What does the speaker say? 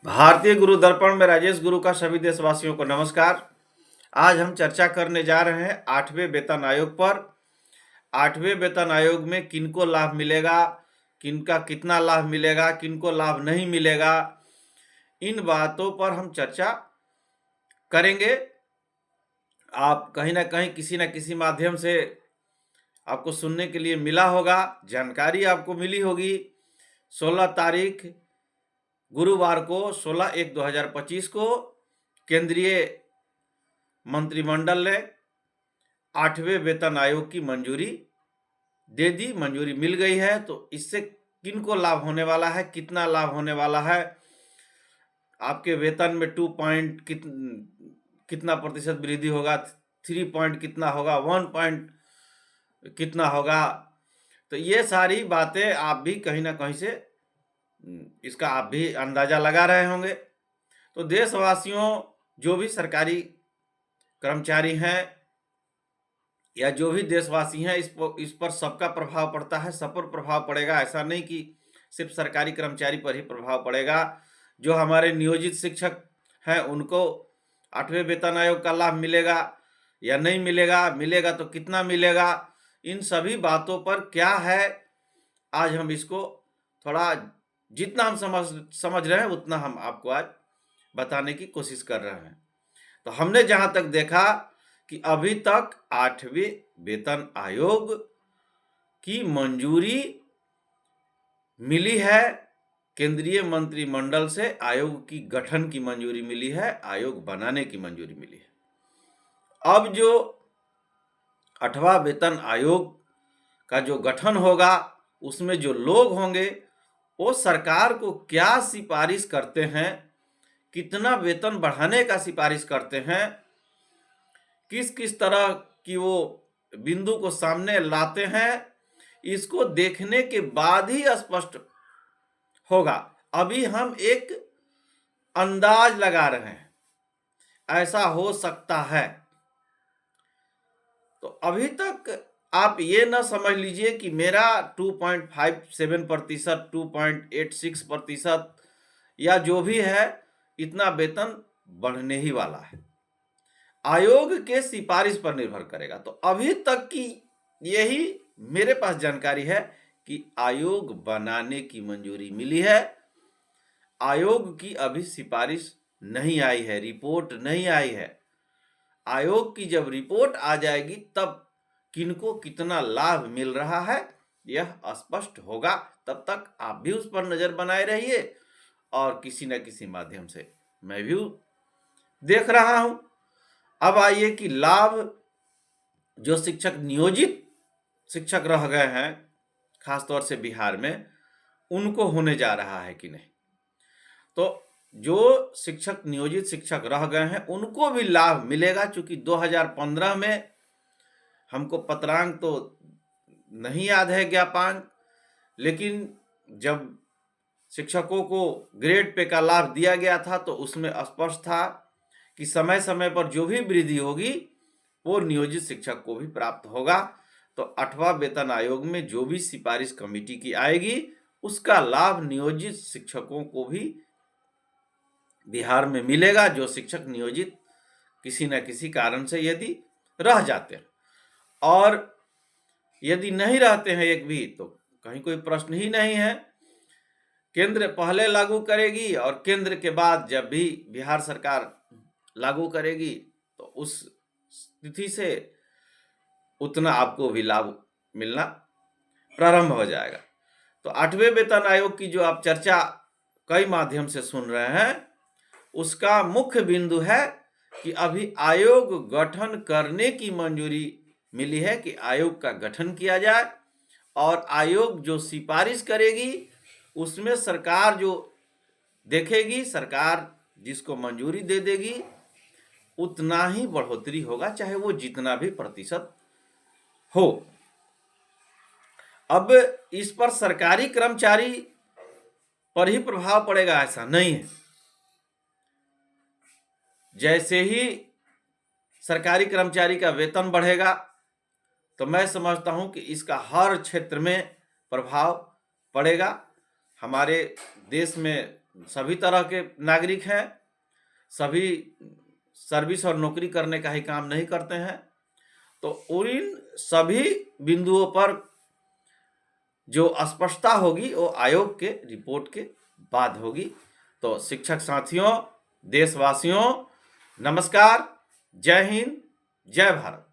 भारतीय गुरु दर्पण में राजेश गुरु का सभी देशवासियों को नमस्कार। आज हम चर्चा करने जा रहे हैं 8वें वेतन आयोग पर। 8वें वेतन आयोग में किनको लाभ मिलेगा, किनका कितना लाभ मिलेगा, किनको लाभ नहीं मिलेगा, इन बातों पर हम चर्चा करेंगे। आप कहीं ना कहीं किसी न किसी माध्यम से आपको सुनने के लिए मिला होगा, जानकारी आपको मिली होगी। 16 तारीख गुरुवार को 16/1/2025 को केंद्रीय मंत्रिमंडल ने 8वें वेतन आयोग की मंजूरी दे दी, मंजूरी मिल गई है। तो इससे किनको लाभ होने वाला है, कितना लाभ होने वाला है, आपके वेतन में 2 पॉइंट कितना प्रतिशत वृद्धि होगा, 3 पॉइंट कितना होगा, 1 पॉइंट कितना होगा, तो ये सारी बातें आप भी कहीं ना कहीं से इसका आप भी अंदाजा लगा रहे होंगे। तो देशवासियों, जो भी सरकारी कर्मचारी हैं या जो भी देशवासी हैं, इस पर सबका प्रभाव पड़ता है, सब पर प्रभाव पड़ेगा। ऐसा नहीं कि सिर्फ सरकारी कर्मचारी पर ही प्रभाव पड़ेगा। जो हमारे नियोजित शिक्षक हैं उनको 8वें वेतन आयोग का लाभ मिलेगा या नहीं मिलेगा, मिलेगा तो कितना मिलेगा, इन सभी बातों पर क्या है, आज हम इसको थोड़ा जितना हम समझ रहे हैं उतना हम आपको आज बताने की कोशिश कर रहे हैं। तो हमने जहां तक देखा कि अभी तक 8वें वेतन आयोग की मंजूरी मिली है, केंद्रीय मंत्रिमंडल से आयोग की गठन की मंजूरी मिली है, आयोग बनाने की मंजूरी मिली है। अब जो 8वां वेतन आयोग का जो गठन होगा, उसमें जो लोग होंगे वो सरकार को क्या सिफारिश करते हैं, कितना वेतन बढ़ाने का सिफारिश करते हैं, किस किस तरह की वो बिंदु को सामने लाते हैं, इसको देखने के बाद ही स्पष्ट होगा। अभी हम एक अंदाज लगा रहे हैं, ऐसा हो सकता है। तो अभी तक आप ये ना समझ लीजिए कि मेरा 2.57%, 2.86% या जो भी है, इतना वेतन बढ़ने ही वाला है। आयोग के सिफारिश पर निर्भर करेगा। तो अभी तक की यही मेरे पास जानकारी है कि आयोग बनाने की मंजूरी मिली है, आयोग की अभी सिफारिश नहीं आई है, रिपोर्ट नहीं आई है। आयोग की जब रिपोर्ट आ जाएगी तब किनको कितना लाभ मिल रहा है यह स्पष्ट होगा। तब तक आप भी उस पर नजर बनाए रहिए और किसी न किसी माध्यम से मैं भी देख रहा हूं। अब आइए कि लाभ जो शिक्षक नियोजित शिक्षक रह गए हैं, खासतौर से बिहार में, उनको होने जा रहा है कि नहीं। तो जो शिक्षक नियोजित शिक्षक रह गए हैं उनको भी लाभ मिलेगा, चूंकि 2015 में हमको पत्रांक तो नहीं याद है, ज्ञापांक, लेकिन जब शिक्षकों को ग्रेड पे का लाभ दिया गया था तो उसमें स्पष्ट था कि समय समय पर जो भी वृद्धि होगी वो नियोजित शिक्षक को भी प्राप्त होगा। तो 8वां वेतन आयोग में जो भी सिफारिश कमेटी की आएगी उसका लाभ नियोजित शिक्षकों को भी बिहार में मिलेगा, जो शिक्षक नियोजित किसी न किसी कारण से यदि रह जाते हैं। और यदि नहीं रहते हैं एक भी तो कहीं कोई प्रश्न ही नहीं है। केंद्र पहले लागू करेगी और केंद्र के बाद जब भी बिहार सरकार लागू करेगी तो उस स्थिति से उतना आपको भी लाभ मिलना प्रारंभ हो जाएगा। तो 8वें वेतन आयोग की जो आप चर्चा कई माध्यम से सुन रहे हैं, उसका मुख्य बिंदु है कि अभी आयोग गठन करने की मंजूरी मिली है कि आयोग का गठन किया जाए और आयोग जो सिफारिश करेगी उसमें सरकार जो देखेगी, सरकार जिसको मंजूरी दे देगी उतना ही बढ़ोतरी होगा, चाहे वो जितना भी प्रतिशत हो। अब इस पर सरकारी कर्मचारी पर ही प्रभाव पड़ेगा ऐसा नहीं है। जैसे ही सरकारी कर्मचारी का वेतन बढ़ेगा तो मैं समझता हूं कि इसका हर क्षेत्र में प्रभाव पड़ेगा। हमारे देश में सभी तरह के नागरिक हैं, सभी सर्विस और नौकरी करने का ही काम नहीं करते हैं। तो उन सभी बिंदुओं पर जो स्पष्टता होगी वो आयोग के रिपोर्ट के बाद होगी। तो शिक्षक साथियों, देशवासियों, नमस्कार, जय हिंद, जय भारत।